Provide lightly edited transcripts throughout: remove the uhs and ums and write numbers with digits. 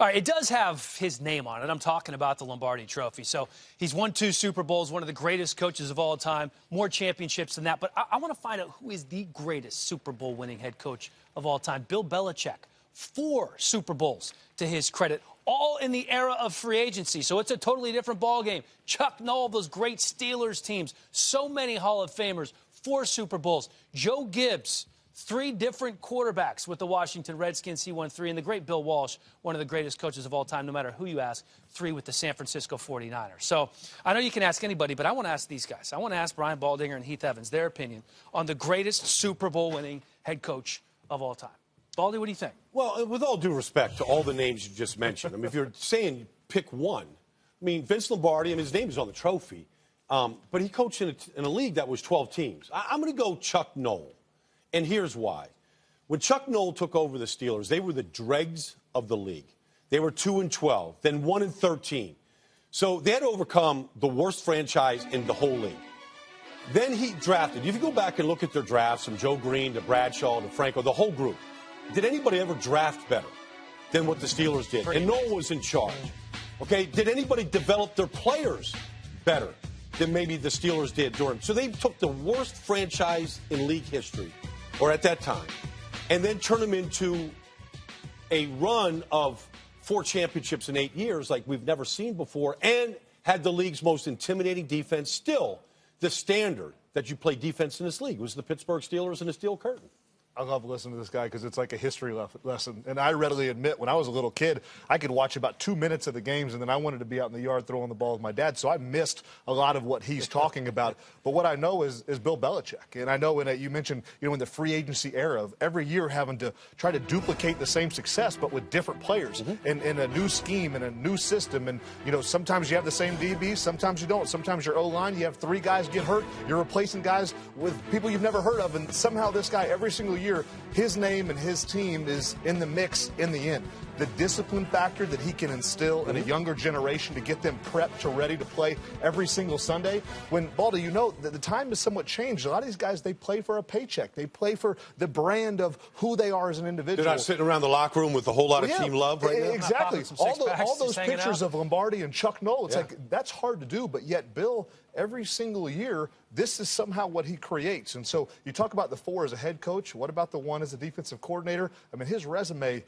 All right, it does have his name on it. I'm talking about the Lombardi Trophy. So he's won 2 Super Bowls, one of the greatest coaches of all time, more championships than that. But I want to find out who is the greatest Super Bowl winning head coach of all time. Bill Belichick, 4 Super Bowls to his credit, all in the era of free agency. So it's a totally different ballgame. Chuck Noll, those great Steelers teams, so many Hall of Famers, 4 Super Bowls. Joe Gibbs, 3 different quarterbacks with the Washington Redskins. He won 3. And the great Bill Walsh, one of the greatest coaches of all time, no matter who you ask, 3 with the San Francisco 49ers. So I know you can ask anybody, but I want to ask these guys. I want to ask Brian Baldinger and Heath Evans their opinion on the greatest Super Bowl winning head coach of all time. Baldy, what do you think? Well, with all due respect to all the names you just mentioned, I mean, if you're saying pick one, I mean, Vince Lombardi, I mean, his name is on the trophy, but he coached in a league that was 12 teams. I'm going to go Chuck Noll. And here's why. When Chuck Noll took over the Steelers, they were the dregs of the league. They were 2-12, then 1-13. So they had to overcome the worst franchise in the whole league. Then he drafted. If you go back and look at their drafts, from Joe Green to Bradshaw to Franco, the whole group, did anybody ever draft better than what the Steelers did? And Noll was in charge. Okay, did anybody develop their players better than maybe the Steelers did during? So they took the worst franchise in league history, or at that time, and then turn them into a run of 4 championships in 8 years like we've never seen before, and had the league's most intimidating defense. Still, the standard that you play defense in this league was the Pittsburgh Steelers and the Steel Curtain. I love listening to this guy because it's like a history lesson. And I readily admit, when I was a little kid, I could watch about 2 minutes of the games, and then I wanted to be out in the yard throwing the ball with my dad. So I missed a lot of what he's talking about. But what I know is Bill Belichick. And I know you mentioned, in the free agency era of every year having to try to duplicate the same success, but with different players in a new scheme and a new system. And, sometimes you have the same DBs, sometimes you don't. Sometimes your O-line, you have 3 guys get hurt. You're replacing guys with people you've never heard of. And somehow this guy, every single year, his name and his team is in the mix in the end. The discipline factor that he can instill in a younger generation to get them prepped to ready to play every single Sunday. When, Baldy, the time has somewhat changed. A lot of these guys, they play for a paycheck. They play for the brand of who they are as an individual. They're not sitting around the locker room with a whole lot of team love right now. Exactly. All those pictures of Lombardi and Chuck Noll, it's like, that's hard to do, but yet Bill, every single year, this is somehow what he creates. And so you talk about the 4 as a head coach. What about the 1 as a defensive coordinator? I mean, his resume,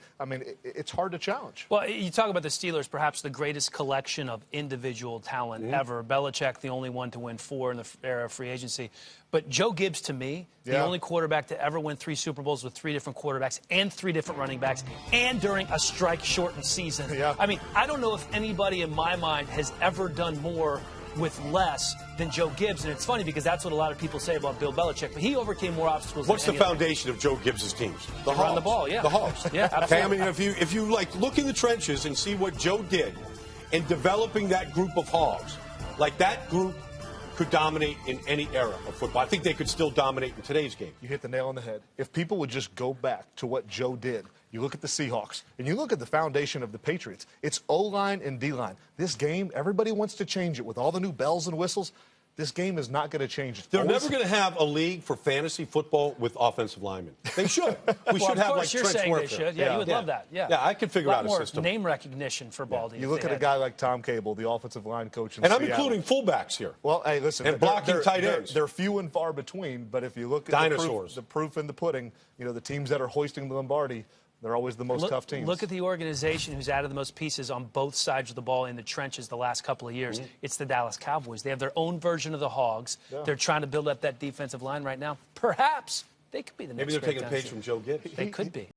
it's hard to challenge. Well, you talk about the Steelers, perhaps the greatest collection of individual talent ever. Belichick, the only one to win 4 in the era of free agency. But Joe Gibbs, to me, the only quarterback to ever win 3 Super Bowls with 3 different quarterbacks and 3 different running backs, and during a strike-shortened season. I mean, I don't know if anybody in my mind has ever done more with less than Joe Gibbs. And it's funny because that's what a lot of people say about Bill Belichick. But he overcame more obstacles. What's the foundation of Joe Gibbs' teams? The Hogs. Run the ball, The Hogs. Yeah, absolutely. Okay, I mean, if you look in the trenches and see what Joe did in developing that group of Hogs, like that group could dominate in any era of football. I think they could still dominate in today's game. You hit the nail on the head. If people would just go back to what Joe did, you look at the Seahawks, and you look at the foundation of the Patriots. It's O-line and D-line. This game, everybody wants to change it with all the new bells and whistles. This game is not going to change. They're never going to have a league for fantasy football with offensive linemen. They should. We should have like Trent Warfare. Yeah, you would love that. Yeah, I could figure out a system. Name recognition for Baldy. You look at a guy like Tom Cable, the offensive line coach in Seattle. And I'm including fullbacks here. Well, hey, listen. And blocking tight ends. They're few and far between, but if you look at the proof in the pudding, the teams that are hoisting the Lombardi, they're always the most tough teams. Look at the organization who's added the most pieces on both sides of the ball in the trenches the last couple of years. It's the Dallas Cowboys. They have their own version of the Hogs. They're trying to build up that defensive line right now. Perhaps they could be the next. Maybe they're taking a page from Joe Gibbs. They could be.